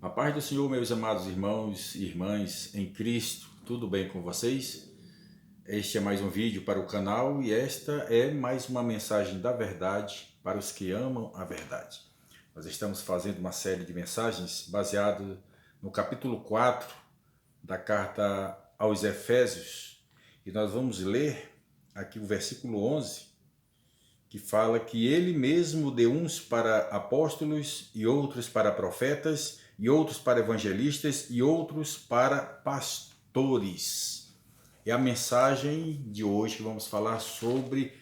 A paz do Senhor, meus amados irmãos e irmãs em Cristo, tudo bem com vocês? Este é mais um vídeo para o canal e esta é mais uma mensagem da verdade para os que amam a verdade. Nós estamos fazendo uma série de mensagens baseado no capítulo 4 da carta aos Efésios e nós vamos ler aqui o versículo 11, que fala que ele mesmo deu uns para apóstolos e outros para profetas e outros para evangelistas e outros para pastores. É a mensagem de hoje que vamos falar sobre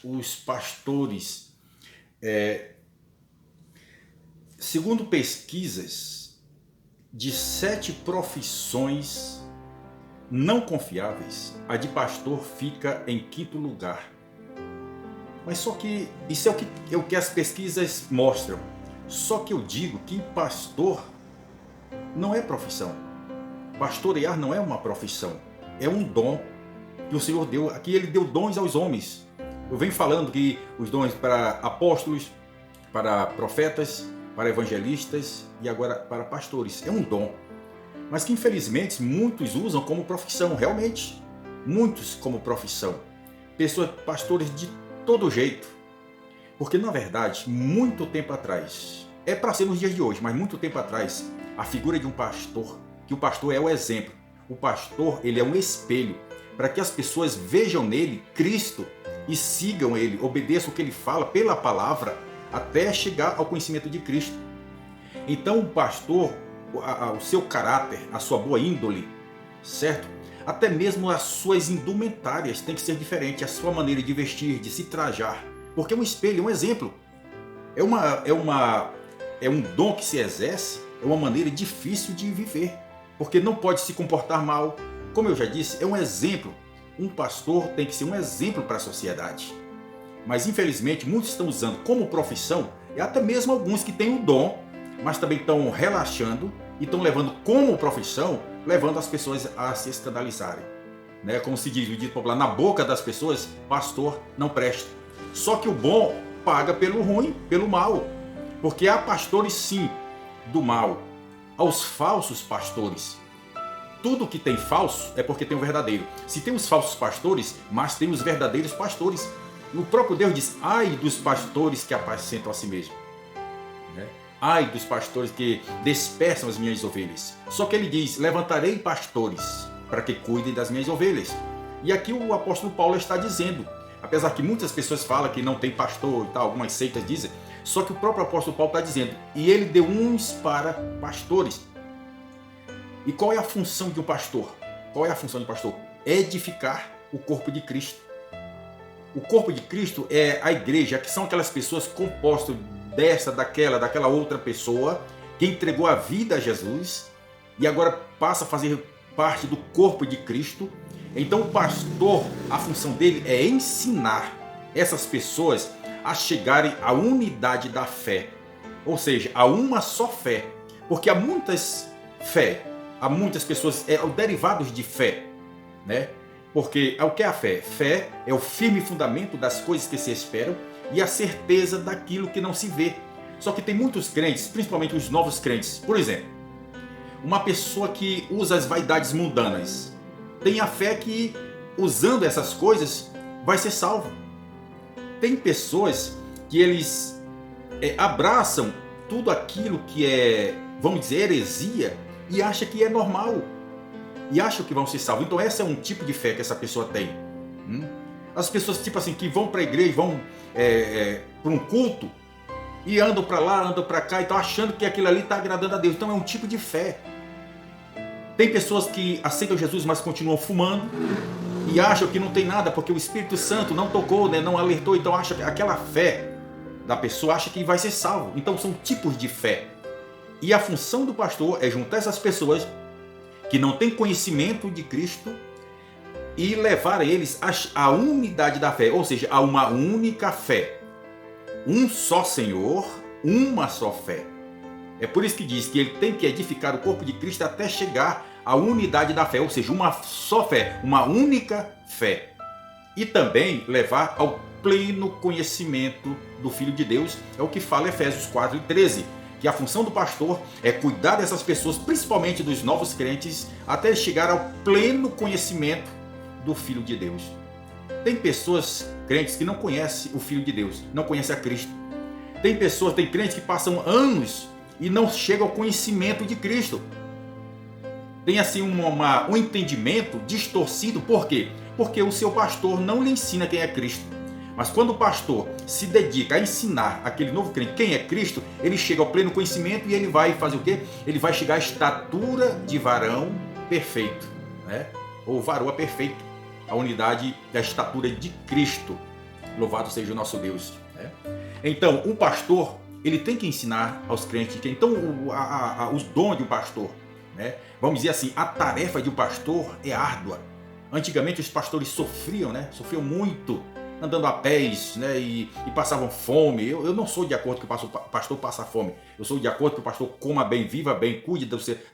os pastores. Segundo pesquisas, de 7 profissões não confiáveis, a de pastor fica em 5º lugar. Mas só que isso é o que as pesquisas mostram. Só que eu digo que pastor não é profissão. Pastorear não é uma profissão. É um dom que o Senhor deu. Aqui ele deu dons aos homens. Eu venho falando que os dons para apóstolos, para profetas, para evangelistas e agora para pastores. É um dom. Mas que infelizmente muitos usam como profissão. Realmente, muitos como profissão. Pessoas, pastores de todo jeito, porque na verdade, muito tempo atrás, é para ser nos dias de hoje, mas muito tempo atrás, a figura de um pastor, que o pastor é o exemplo, o pastor ele é um espelho, para que as pessoas vejam nele Cristo e sigam ele, obedeçam o que ele fala pela palavra, até chegar ao conhecimento de Cristo. Então o pastor, o seu caráter, a sua boa índole, certo? Até mesmo as suas indumentárias têm que ser diferentes, a sua maneira de vestir, de se trajar. Porque é um espelho, é um exemplo. É um dom que se exerce, é uma maneira difícil de viver. Porque não pode se comportar mal. Como eu já disse, é um exemplo. Um pastor tem que ser um exemplo para a sociedade. Mas infelizmente muitos estão usando como profissão, e até mesmo alguns que têm o dom, mas também estão relaxando e estão levando como profissão, levando as pessoas a se escandalizarem. Como se diz o dito popular, na boca das pessoas, pastor não presta. Só que o bom paga pelo ruim, pelo mal. Porque há pastores sim, do mal. Aos falsos pastores. Tudo que tem falso é porque tem o verdadeiro. Se tem os falsos pastores, mas tem os verdadeiros pastores. O próprio Deus diz, ai dos pastores que apacentam a si mesmo. Ai dos pastores que dispersam as minhas ovelhas. Só que ele diz, levantarei pastores para que cuidem das minhas ovelhas. E aqui o apóstolo Paulo está dizendo, apesar que muitas pessoas falam que não tem pastor e tal, algumas seitas dizem, só que o próprio apóstolo Paulo está dizendo, e ele deu uns para pastores. E qual é a função de um pastor? Qual é a função de um pastor? Edificar o corpo de Cristo. O corpo de Cristo é a igreja, que são aquelas pessoas compostas daquela outra pessoa que entregou a vida a Jesus e agora passa a fazer parte do corpo de Cristo. Então o pastor, a função dele é ensinar essas pessoas a chegarem à unidade da fé, ou seja, a uma só fé, porque há muitas pessoas, derivados de fé, Porque o que é a fé? Fé é o firme fundamento das coisas que se esperam e a certeza daquilo que não se vê. Só que tem muitos crentes, principalmente os novos crentes. Por exemplo, uma pessoa que usa as vaidades mundanas tem a fé que, usando essas coisas, vai ser salvo. Tem pessoas que eles abraçam tudo aquilo que é, vamos dizer, heresia e acham que é normal. E acham que vão ser salvos. Então esse é um tipo de fé que essa pessoa tem. As pessoas tipo assim, que vão para a igreja, vão para um culto e andam para lá, andam para cá e estão achando que aquilo ali está agradando a Deus. Então é um tipo de fé. Tem pessoas que aceitam Jesus, mas continuam fumando e acham que não tem nada porque o Espírito Santo não tocou, não alertou. Então acha que aquela fé da pessoa acha que vai ser salvo. Então são tipos de fé. E a função do pastor é juntar essas pessoas que não têm conhecimento de Cristo e levar eles à unidade da fé, ou seja, a uma única fé. Um só Senhor, uma só fé. É por isso que diz que ele tem que edificar o corpo de Cristo até chegar à unidade da fé, ou seja, uma só fé, uma única fé. E também levar ao pleno conhecimento do Filho de Deus, é o que fala Efésios 4:13. que a função do pastor é cuidar dessas pessoas, principalmente dos novos crentes, até chegar ao pleno conhecimento do Filho de Deus. Tem pessoas, crentes, que não conhecem o Filho de Deus, não conhecem a Cristo. Tem crentes que passam anos e não chegam ao conhecimento de Cristo. Tem assim um entendimento distorcido. Por quê? Porque o seu pastor não lhe ensina quem é Cristo. Mas quando o pastor se dedica a ensinar aquele novo crente quem é Cristo, ele chega ao pleno conhecimento e ele vai fazer o quê? Ele vai chegar à estatura de varão perfeito, né? Ou varoa perfeito, a unidade da estatura de Cristo. Louvado seja o nosso Deus, né? Então, um pastor, ele tem que ensinar aos crentes. Então, os dons de um pastor, né? Vamos dizer assim, a tarefa de um pastor é árdua. Antigamente os pastores sofriam, né? Sofriam muito, andando a pés, né? E passavam fome. Eu não sou de acordo que o pastor passa fome. Eu sou de acordo que o pastor coma bem, viva bem, cuide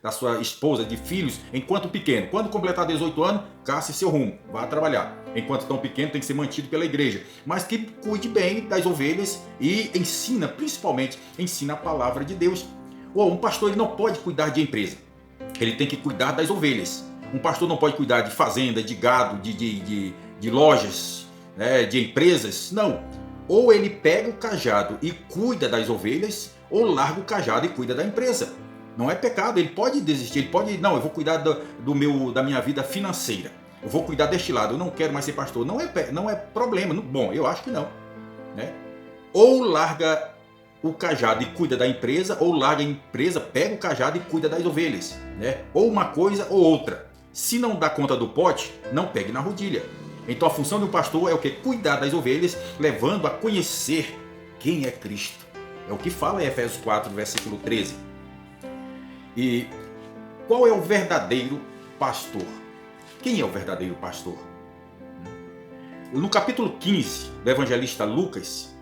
da sua esposa, de filhos, enquanto pequeno. Quando completar 18 anos, casse seu rumo, vá trabalhar. Enquanto tão pequeno, tem que ser mantido pela igreja. Mas que cuide bem das ovelhas e ensina, principalmente, ensina a palavra de Deus. Um pastor ele não pode cuidar de empresa. Ele tem que cuidar das ovelhas. Um pastor não pode cuidar de fazenda, de gado, de lojas, né, de empresas. Não. Ou ele pega o cajado e cuida das ovelhas, ou larga o cajado e cuida da empresa. Não é pecado. Ele pode desistir. Ele pode, não, eu vou cuidar da minha vida financeira. Eu vou cuidar deste lado. Eu não quero mais ser pastor. Não é problema. Bom, eu acho que não, né? Ou larga o cajado e cuida da empresa, ou larga a empresa, pega o cajado e cuida das ovelhas, né? Ou uma coisa ou outra. Se não dá conta do pote, não pegue na rodilha. Então a função do pastor é o quê? Cuidar das ovelhas, levando a conhecer quem é Cristo. É o que fala em Efésios 4, versículo 13. E qual é o verdadeiro pastor? Quem é o verdadeiro pastor? No capítulo 15 do evangelista Lucas,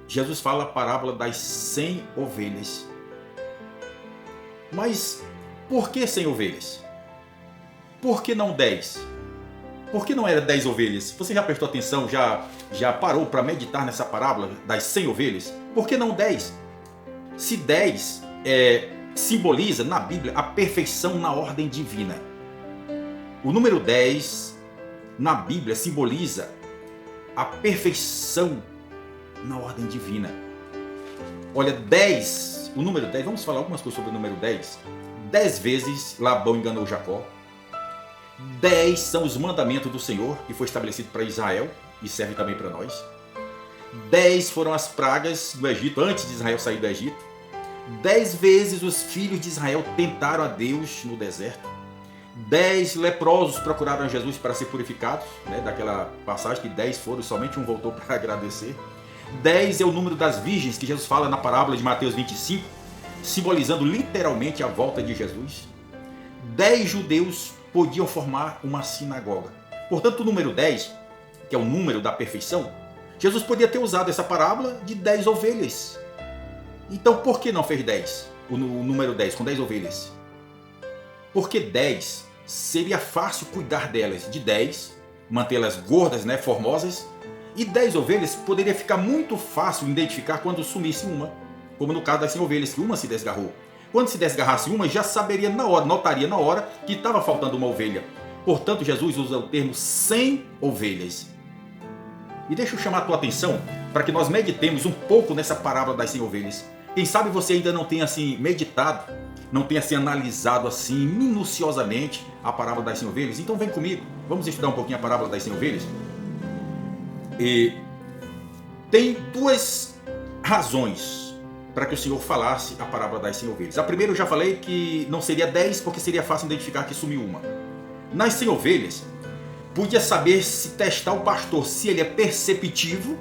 Jesus fala a parábola das 100 ovelhas. Mas por que 100 ovelhas? Por que não 10? Por que não era 10 ovelhas? Você já prestou atenção, já parou para meditar nessa parábola das 100 ovelhas? Por que não 10? Se 10 simboliza na Bíblia a perfeição na ordem divina. O número 10 na Bíblia simboliza a perfeição na ordem divina. Olha, 10, o número 10, vamos falar algumas coisas sobre o número 10. 10 vezes Labão enganou Jacó. 10 são os mandamentos do Senhor, que foi estabelecido para Israel e serve também para nós. 10 foram as pragas do Egito, antes de Israel sair do Egito. 10 vezes os filhos de Israel tentaram a Deus no deserto. 10 leprosos procuraram a Jesus para ser purificados, né? Daquela passagem que 10 foram, somente um voltou para agradecer. 10 é o número das virgens que Jesus fala na parábola de Mateus 25, simbolizando literalmente a volta de Jesus. 10 judeus podiam formar uma sinagoga. Portanto, o número 10, que é o número da perfeição, Jesus podia ter usado essa parábola de 10 ovelhas. Então, por que não fez 10? O número 10, com 10 ovelhas? Porque 10 seria fácil cuidar delas. De 10, mantê-las gordas, né, formosas. E 10 ovelhas poderia ficar muito fácil identificar quando sumisse uma. Como no caso das 100 ovelhas, que uma se desgarrou. Quando se desgarrasse uma, já saberia na hora, notaria na hora que estava faltando uma ovelha. Portanto, Jesus usa o termo 100 ovelhas. E deixa eu chamar a tua atenção para que nós meditemos um pouco nessa parábola das 100 ovelhas. Quem sabe você ainda não tenha assim meditado, não tenha assim analisado assim minuciosamente a parábola das 100 ovelhas. Então vem comigo, vamos estudar um pouquinho a parábola das 100 ovelhas. E tem duas razões para que o Senhor falasse a parábola das 100 ovelhas. A primeira eu já falei que não seria 10 porque seria fácil identificar que sumiu uma. Nas 100 ovelhas, podia saber se testar o pastor, se ele é perceptivo,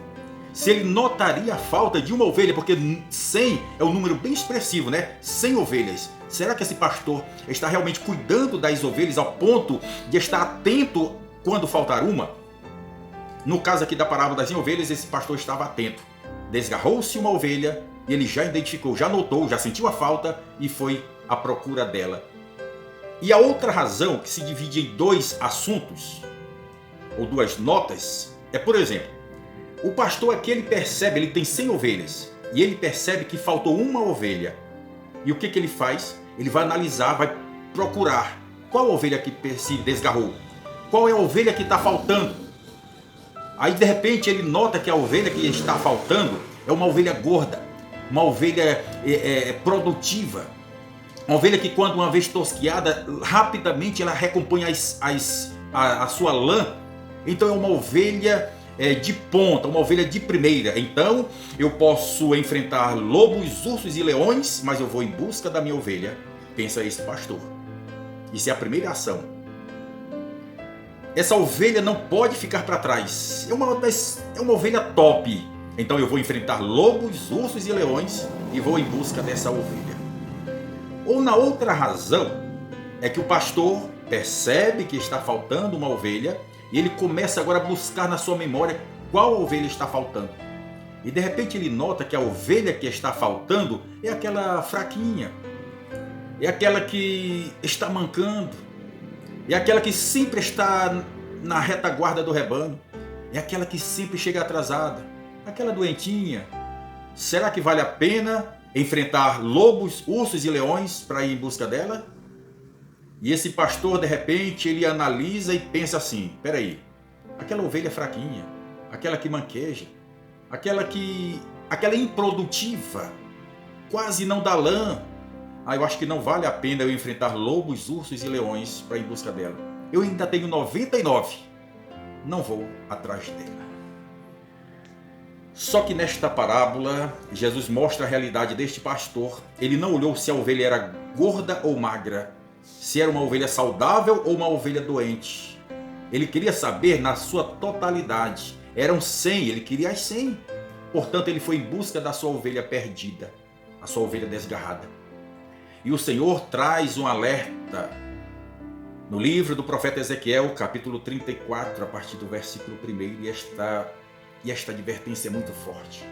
se ele notaria a falta de uma ovelha, porque 100 é um número bem expressivo, né? 100 ovelhas. Será que esse pastor está realmente cuidando das ovelhas ao ponto de estar atento quando faltar uma? No caso aqui da parábola das 100 ovelhas, esse pastor estava atento. Desgarrou-se uma ovelha e ele já identificou, já notou, já sentiu a falta e foi à procura dela. E a outra razão, que se divide em dois assuntos, ou duas notas, é, por exemplo, o pastor aqui ele percebe, ele tem 100 ovelhas, e ele percebe que faltou uma ovelha. E o que ele faz? Ele vai analisar, vai procurar qual ovelha que se desgarrou, qual é a ovelha que está faltando. Aí de repente ele nota que a ovelha que está faltando é uma ovelha gorda, uma ovelha produtiva, uma ovelha que quando uma vez tosquiada, rapidamente ela recompõe a sua lã. Então é uma ovelha de ponta, uma ovelha de primeira. Então eu posso enfrentar lobos, ursos e leões, mas eu vou em busca da minha ovelha. Pensa esse pastor. Isso é a primeira ação. Essa ovelha não pode ficar para trás. É uma ovelha top. Então eu vou enfrentar lobos, ursos e leões e vou em busca dessa ovelha. Ou na outra razão, é que o pastor percebe que está faltando uma ovelha e ele começa agora a buscar na sua memória qual ovelha está faltando. E de repente ele nota que a ovelha que está faltando é aquela fraquinha, é aquela que está mancando, é aquela que sempre está na retaguarda do rebanho, é aquela que sempre chega atrasada, aquela doentinha. Será que vale a pena enfrentar lobos, ursos e leões para ir em busca dela? E esse pastor, de repente, ele analisa e pensa assim: peraí, aquela ovelha fraquinha, aquela que manqueja, aquela improdutiva, quase não dá lã. Eu acho que não vale a pena eu enfrentar lobos, ursos e leões para ir em busca dela. Eu ainda tenho 99, não vou atrás dela. Só que nesta parábola, Jesus mostra a realidade deste pastor. Ele não olhou se a ovelha era gorda ou magra, se era uma ovelha saudável ou uma ovelha doente. Ele queria saber na sua totalidade. Eram 100, ele queria as 100. Portanto, ele foi em busca da sua ovelha perdida, a sua ovelha desgarrada. E o Senhor traz um alerta no livro do profeta Ezequiel, capítulo 34, a partir do versículo 1, e esta advertência é muito forte.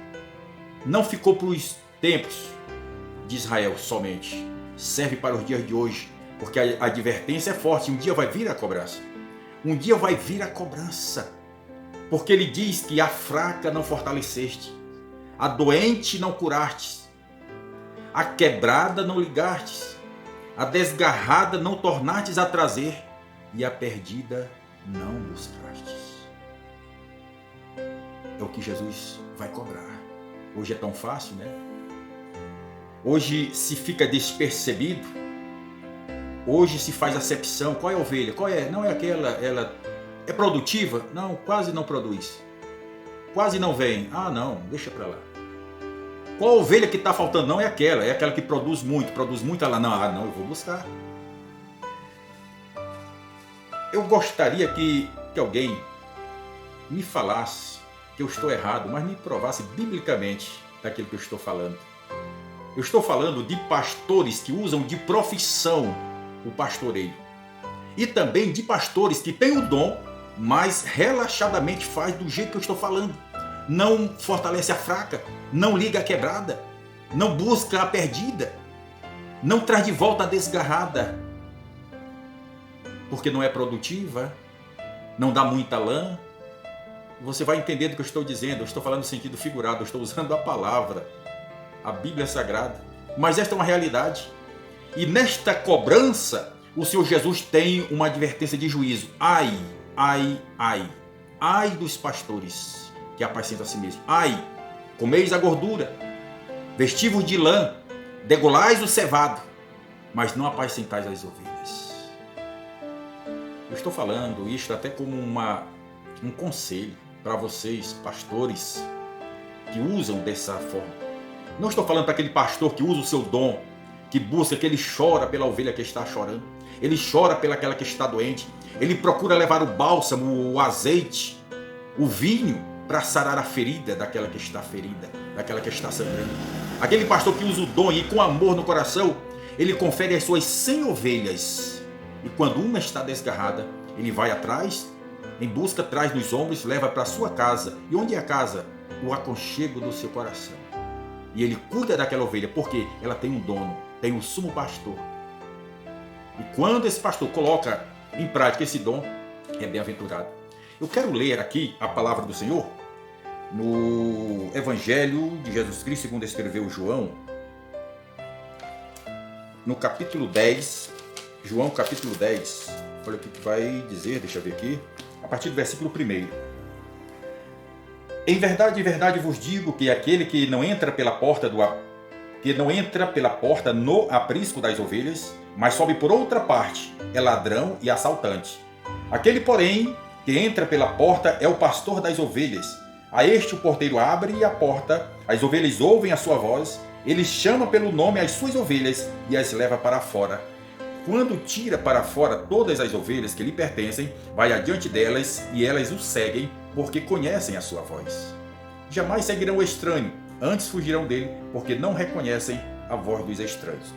Não ficou para os tempos de Israel somente, serve para os dias de hoje, porque a advertência é forte. Um dia vai vir a cobrança. Um dia vai vir a cobrança. Porque ele diz que a fraca não fortaleceste, a doente não curastes, a quebrada não ligastes, a desgarrada não tornastes a trazer, e a perdida não buscastes. É o que Jesus vai cobrar. Hoje é tão fácil, né? Hoje se fica despercebido. Hoje se faz acepção. Qual é a ovelha? Qual é? Não é aquela, ela é produtiva? Não, quase não produz. Quase não vem. Não, deixa para lá. Qual ovelha que está faltando? Não é aquela que produz muito ela. Não, eu vou buscar. Eu gostaria que alguém me falasse que eu estou errado, mas me provasse biblicamente daquilo que eu estou falando. Eu estou falando de pastores que usam de profissão o pastoreio. E também de pastores que têm o dom, mas relaxadamente faz do jeito que eu estou falando. Não fortalece a fraca, não liga a quebrada, não busca a perdida, não traz de volta a desgarrada, porque não é produtiva, não dá muita lã. Você vai entender do que eu estou dizendo. Eu estou falando no sentido figurado, eu estou usando a palavra, a Bíblia Sagrada. Mas esta é uma realidade. E nesta cobrança, o Senhor Jesus tem uma advertência de juízo. Ai, ai, ai. Ai dos pastores que apacentam a si mesmos. Ai, comeis a gordura, vestivos de lã, degolais o cevado, mas não apacentais as ovelhas. Eu estou falando isto até como um conselho para vocês, pastores, que usam dessa forma. Não estou falando para aquele pastor que usa o seu dom, que busca, que ele chora pela ovelha que está chorando, ele chora pelaquela que está doente, ele procura levar o bálsamo, o azeite, o vinho, para sarar a ferida daquela que está ferida, daquela que está sangrando. Aquele pastor que usa o dom e com amor no coração, ele confere as suas 100 ovelhas, e quando uma está desgarrada, ele vai atrás, em busca, traz nos ombros, leva para a sua casa. E onde é a casa? O aconchego do seu coração. E ele cuida daquela ovelha, porque ela tem um dono, tem um sumo pastor. E quando esse pastor coloca em prática esse dom, é bem-aventurado. Eu quero ler aqui a palavra do Senhor no Evangelho de Jesus Cristo, segundo escreveu João, no capítulo 10, João capítulo 10, olha o que vai dizer, deixa eu ver aqui, a partir do versículo 1. Em verdade vos digo que aquele que não entra pela porta no aprisco das ovelhas, mas sobe por outra parte, é ladrão e assaltante. Aquele, porém, que entra pela porta é o pastor das ovelhas. A este o porteiro abre a porta, as ovelhas ouvem a sua voz, ele chama pelo nome as suas ovelhas e as leva para fora. Quando tira para fora todas as ovelhas que lhe pertencem, vai adiante delas e elas o seguem, porque conhecem a sua voz. Jamais seguirão o estranho, antes fugirão dele, porque não reconhecem a voz dos estranhos.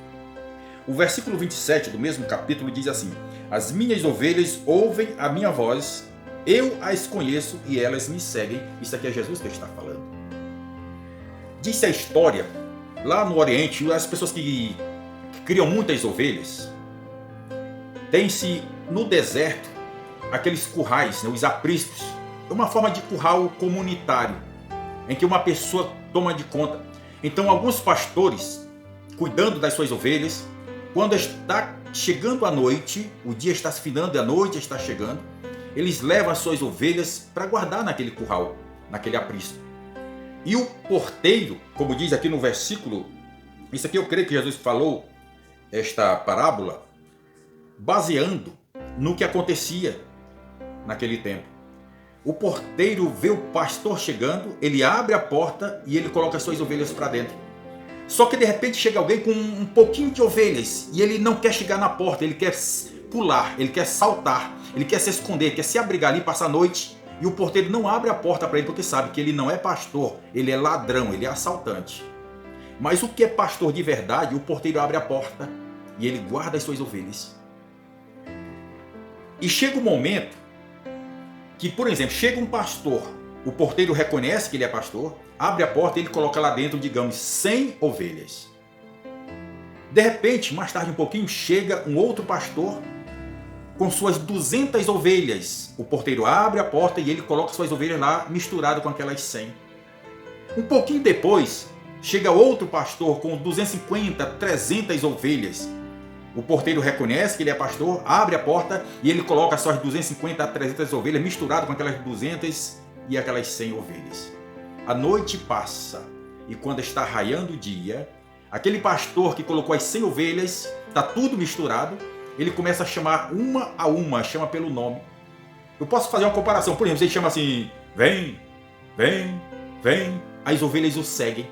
O versículo 27 do mesmo capítulo diz assim: as minhas ovelhas ouvem a minha voz, eu as conheço e elas me seguem. Isso aqui é Jesus que está falando. Disse a história, lá no Oriente, as pessoas que criam muitas ovelhas, tem-se no deserto aqueles currais, os apriscos. É uma forma de curral comunitário, em que uma pessoa toma de conta. Então, alguns pastores, cuidando das suas ovelhas, quando está chegando a noite, o dia está se finando e a noite está chegando, eles levam as suas ovelhas para guardar naquele curral, naquele aprisco. E o porteiro, como diz aqui no versículo, isso aqui eu creio que Jesus falou, esta parábola, baseando no que acontecia naquele tempo. O porteiro vê o pastor chegando, ele abre a porta e ele coloca as suas ovelhas para dentro. Só que de repente chega alguém com um pouquinho de ovelhas e ele não quer chegar na porta, ele quer pular, ele quer saltar, ele quer se esconder, ele quer se abrigar ali, passar a noite. E o porteiro não abre a porta para ele porque sabe que ele não é pastor, ele é ladrão, ele é assaltante. Mas o que é pastor de verdade, o porteiro abre a porta e ele guarda as suas ovelhas. E chega um momento que, por exemplo, chega um pastor, o porteiro reconhece que ele é pastor, abre a porta e ele coloca lá dentro, digamos, 100 ovelhas. De repente, mais tarde um pouquinho, chega um outro pastor com suas 200 ovelhas. O porteiro abre a porta e ele coloca suas ovelhas lá misturado com aquelas 100. Um pouquinho depois, chega outro pastor com 250, 300 ovelhas. O porteiro reconhece que ele é pastor, abre a porta e ele coloca suas 250 a 300 ovelhas misturado com aquelas 200 e aquelas 100 ovelhas. A noite passa e quando está raiando o dia, aquele pastor que colocou as 100 ovelhas, está tudo misturado, ele começa a chamar uma a uma, chama pelo nome. Eu posso fazer uma comparação, por exemplo, ele chama assim, vem, vem, vem, as ovelhas o seguem.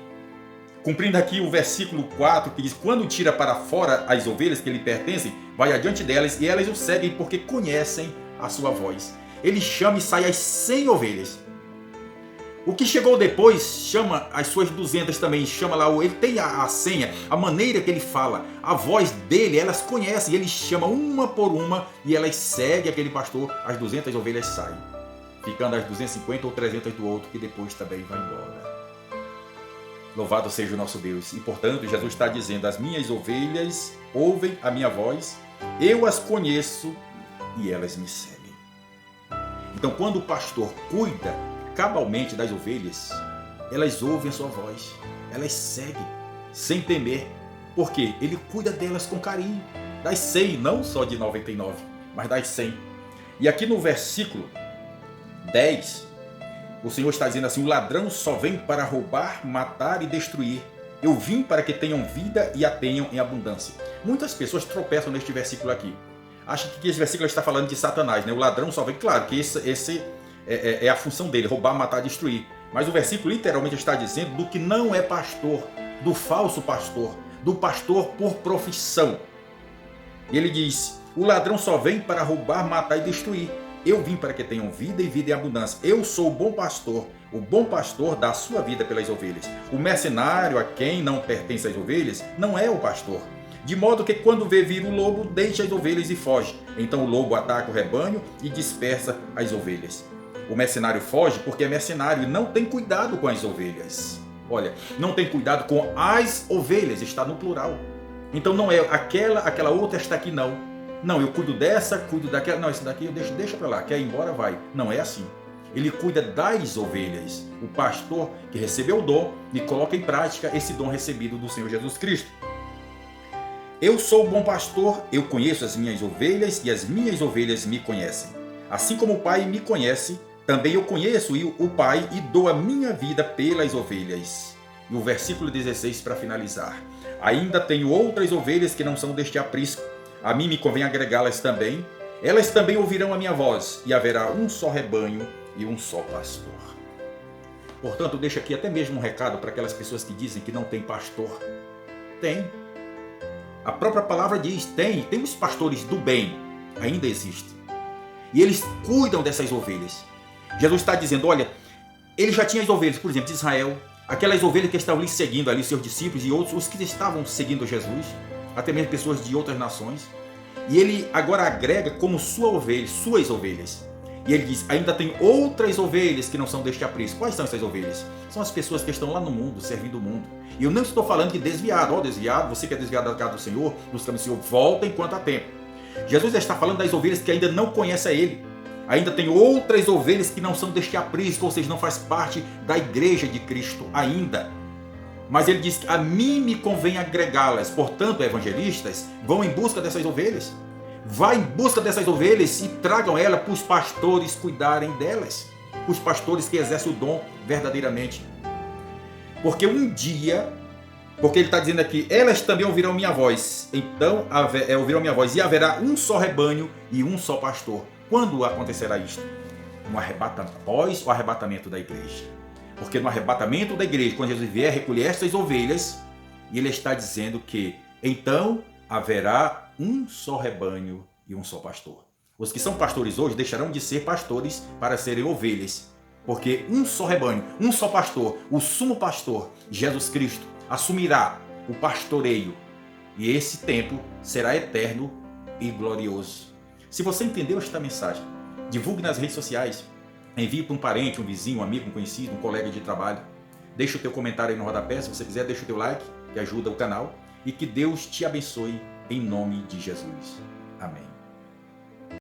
Cumprindo aqui o versículo 4, que diz, quando tira para fora as ovelhas que lhe pertencem, vai adiante delas e elas o seguem porque conhecem a sua voz. Ele chama e sai as 100 ovelhas. O que chegou depois chama as suas 200 também, chama lá, ele tem a senha, a maneira que ele fala, a voz dele, elas conhecem, ele chama uma por uma e elas seguem aquele pastor, as 200 ovelhas saem, ficando as 250 ou 300 do outro que depois também vai embora. Louvado seja o nosso Deus. E portanto, Jesus está dizendo, as minhas ovelhas ouvem a minha voz, eu as conheço e elas me seguem. Então, quando o pastor cuida cabalmente das ovelhas, elas ouvem a sua voz, elas seguem sem temer, porque ele cuida delas com carinho, das 100, não só de 99, mas das 100. E aqui no versículo 10, o Senhor está dizendo assim, o ladrão só vem para roubar, matar e destruir. Eu vim para que tenham vida e a tenham em abundância. Muitas pessoas tropeçam neste versículo aqui. Acham que esse versículo está falando de Satanás, né? O ladrão só vem, claro que esse é a função dele, roubar, matar e destruir. Mas o versículo literalmente está dizendo do que não é pastor, do falso pastor, do pastor por profissão. Ele diz, o ladrão só vem para roubar, matar e destruir. Eu vim para que tenham vida e vida em abundância. Eu sou o bom pastor dá a sua vida pelas ovelhas. O mercenário a quem não pertence as ovelhas não é o pastor. De modo que quando vê vir o lobo, deixa as ovelhas e foge. Então o lobo ataca o rebanho e dispersa as ovelhas. O mercenário foge porque é mercenário e não tem cuidado com as ovelhas. Olha, não tem cuidado com as ovelhas, está no plural. Então não é aquela outra está aqui não. Não, eu cuido dessa, cuido daquela. Não, esse daqui eu deixa para lá, quer ir embora, vai. Não é assim. Ele cuida das ovelhas. O pastor que recebeu o dom e coloca em prática esse dom recebido do Senhor Jesus Cristo. Eu sou o bom pastor, eu conheço as minhas ovelhas e as minhas ovelhas me conhecem. Assim como o Pai me conhece, também eu conheço o Pai e dou a minha vida pelas ovelhas. E o versículo 16 para finalizar. Ainda tenho outras ovelhas que não são deste aprisco. A mim me convém agregá-las também. Elas também ouvirão a minha voz e haverá um só rebanho e um só pastor. Portanto, deixo aqui até mesmo um recado para aquelas pessoas que dizem que não tem pastor. Tem. A própria palavra diz, tem os pastores do bem, ainda existem. E eles cuidam dessas ovelhas. Jesus está dizendo, olha, ele já tinha as ovelhas, por exemplo, de Israel, aquelas ovelhas que estavam ali seguindo ali seus discípulos e outros, os que estavam seguindo Jesus, até mesmo pessoas de outras nações. E ele agora agrega como sua ovelha, suas ovelhas. E ele diz, ainda tem outras ovelhas que não são deste aprisco. Quais são essas ovelhas? São as pessoas que estão lá no mundo, servindo o mundo. E eu não estou falando de desviado. Ó, desviado, você que é desviado da casa do Senhor, dos caminhos do Senhor, volta enquanto há tempo. Jesus está falando das ovelhas que ainda não conhecem a Ele. Ainda tem outras ovelhas que não são deste aprisco, ou seja, não faz parte da igreja de Cristo ainda. Mas ele diz que a mim me convém agregá-las. Portanto, evangelistas vão em busca dessas ovelhas. Vá em busca dessas ovelhas e tragam elas para os pastores cuidarem delas. Os pastores que exercem o dom verdadeiramente. Porque um dia, porque ele está dizendo aqui, elas também ouvirão minha voz. Então, ouvirão minha voz e haverá um só rebanho e um só pastor. Quando acontecerá isto? Após o arrebatamento da igreja. Porque no arrebatamento da igreja, quando Jesus vier recolher estas ovelhas, ele está dizendo que então haverá um só rebanho e um só pastor. Os que são pastores hoje deixarão de ser pastores para serem ovelhas. Porque um só rebanho, um só pastor, o sumo pastor, Jesus Cristo, assumirá o pastoreio. E esse tempo será eterno e glorioso. Se você entendeu esta mensagem, divulgue nas redes sociais, envie para um parente, um vizinho, um amigo, um conhecido, um colega de trabalho. Deixe o teu comentário aí no rodapé, se você quiser, deixa o teu like, que ajuda o canal. E que Deus te abençoe em nome de Jesus. Amém.